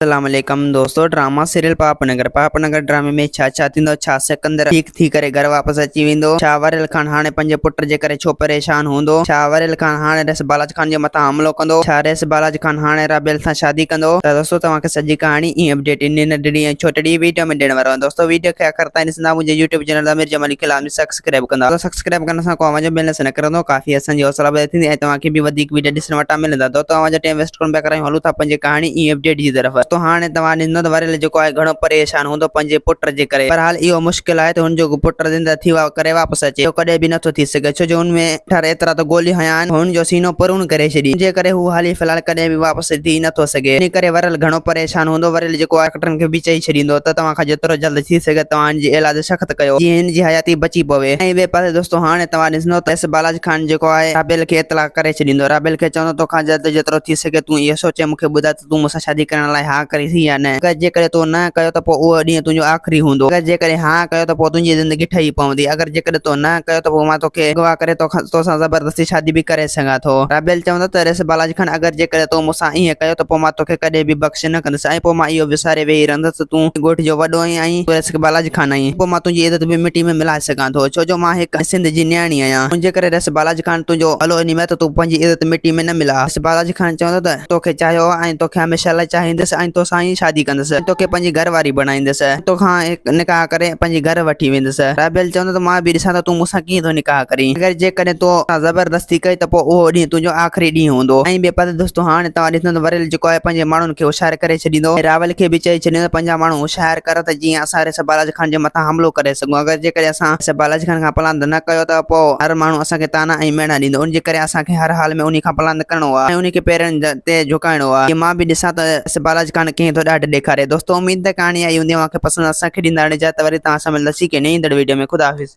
अस्सलामुअलैकुम दोस्तों। Drama serial पापनगर ड्रामे में छा थींदो, छा सिकंदर ठीक थी करे घर वापस अची वेंदो, छा वरियल खान हाणे पंहिंजे पुट जे करे छो परेशान हूंदो, छा वरियल खान हाणे रेस बालाज खान जे मथां हमलो कंदो, छा रेस बालाज खान हाणे राबेल सां शादी कंदो। त दोस्तों तव्हांखे सॼी कहाणी ई अपडेट इन नंढड़ी ऐं छोटड़ी वीडियो में ॾियण वारो आहे। दोस्तों वीडियो खे आख़िर ताईं ॾिसंदा मुंहिंजे यूट्यूब चैनल आमिर जमाली खे लाज़मी सब्सक्राइब कंदा। तो सब्सक्राइब करण सां को आवाज़ बैलेंस न करंदो, काफ़ी असांजी हौसला अफ़ज़ाई थींदी ऐं तव्हांखे बि वधीक वीडियो ॾिसण वटां मिलंदा। तो तव्हांजो टाइम वेस्ट कोन पिया करायूं, हलूं था पंहिंजी कहाणी ई अपडेट जी तरफ़। तो हाणे तव्हां ॾिसंदो त वरियल जेको आहे घणो परेशान हूंदो पंहिंजे पुट जे करे। बहरहाल इहो मुश्किल आहे त हुनजो पुट ज़िंदा थी करे वापसि अचे, इहो कॾहिं बि नथो थी सघे, छो जो हुनमें एतिरा त गोलियूं हयां आहिनि, हुनजो सीनो परून करे छॾी, जे करे हू हाली फ़िलहाल कॾहिं बि वापसि थी नथो सघे। इन करे वरियल घणो परेशान हूंदो। वरियल जेको आहे डॉक्टरनि खे बि चई छॾींदो त तव्हां खां जेतिरो जल्द थी सघे तव्हांजी इलाज सख़्तु कयो, जीअं हिन जी हयाती बची पवे। ऐं ॿिए पासे दोस्तों हाणे तव्हां ॾिसंदो त बालाज खान जेको आहे राबेल खे इतला करे छॾींदो। राबेल खे चवंदो तोखां जल्द जेतिरो थी सघे तूं इहो सोचे मूंखे ॿुधाए त तूं मूंसां शादी करण लाइ हा करी थी या न। अगरि जेकॾहिं तूं न कयो त पोइ उहो ॾींहुं तुंहिंजो आख़िरी हूंदो, अगरि जेकॾहिं हा कयो त पोइ तुंहिंजी ज़िंदगी ठही पवंदी, अगरि जेकॾहिं तूं न कयो त पोइ मां तोखे अगवा करे तोसां ज़बरदस्ती शादी बि करे सघां थो। राबेल चवंदो त रेस बालाज खान अगरि जेकॾहिं तूं मूंसां ईअं कयो त पोइ मां तोखे कॾहिं बि बख़्श न कंदुसि ऐं पोइ मां इहो विसारे वेही रहंदुसि तूं ॻोठ जो वॾो आहीं, तूं रेस बालाज खान आहीं, पोइ मां तुंहिंजी इज़त बि मिटी में मिलाए सघां थो, छो जो मां हिकु सिंध जी न्याणी आहियां। मुंहिंजे करे रेस बालाज खान तुंहिंजो हलो इन में त तूं पंहिंजी इज़त मिटी में न मिला। रेस बालाज खान चवंदो त तोखे चाहियो ऐं तोखे हमेशह लाइ चाहींदुसि ऐं तोसां ई शादी कंदुसि, तोखे पंहिंजी घरवारी बणाईंदुसि, तोखां हिकु निकाह करे पंहिंजी घर वठी वेंदुसि। राबेल चवंदो त मां बि ॾिसां त तूं मूंसां कीअं थो निकाह करीं, अगरि जेकॾहिं तूं ज़बरदस्ती कई त पोइ उहो ॾींहुं तुंहिंजो आख़िरी ॾींहुं हूंदो। ऐं ॿिए पासे दोस्तों हाणे तव्हां ॾिसंदो वरियल जेको आहे पंहिंजे माण्हुनि खे होशियार करे छॾींदो, रावल खे बि चई छॾींदो पंहिंजा माण्हू होशियार कर त जीअं असां रेस बालाज खान जे मथां हमलो करे सघूं। अगरि जेकॾहिं असां रेस बालाज खान खां पलांद न कयो त पोइ हर माण्हू असांखे ताना ऐं मेणा ॾींदो, उनजे करे असांखे हर हाल में उन खां पलांद करणो आहे ऐं उन खे पेरनि ते झुकाइणो आहे। मां बि ॾिसां त रेस बालाज खान कीअं थो ॾाढो ॾेखारे। दोस्तों उम्मीद त कहाणी आई हूंदी, मूंखे पसंदि, असांखे ॾींदा इजाज़त, वरी तव्हां सां मिलंदासीं के नई वीडियो में। ख़ुदा हाफ़िज़।